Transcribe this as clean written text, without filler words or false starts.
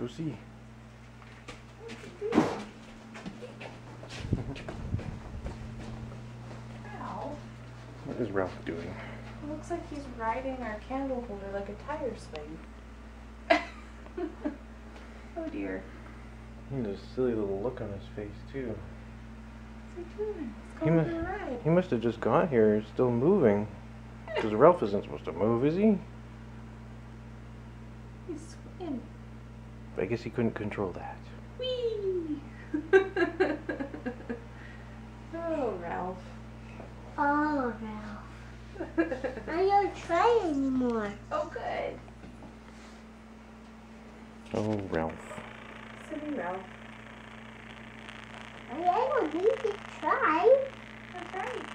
go see. Ralph. What is Ralph doing? It looks like he's riding our candle holder like a tire swing. Oh dear. He has a silly little look on his face too. What's he doing? He's going for a ride. He must have just got here. He's still moving. Because Ralph isn't supposed to move, is he? He's swinging. I guess he couldn't control that. Whee! Oh, Ralph. Oh, Ralph. I don't try anymore. Oh, good. Oh, Ralph. Silly Ralph. I don't need to try. That's right.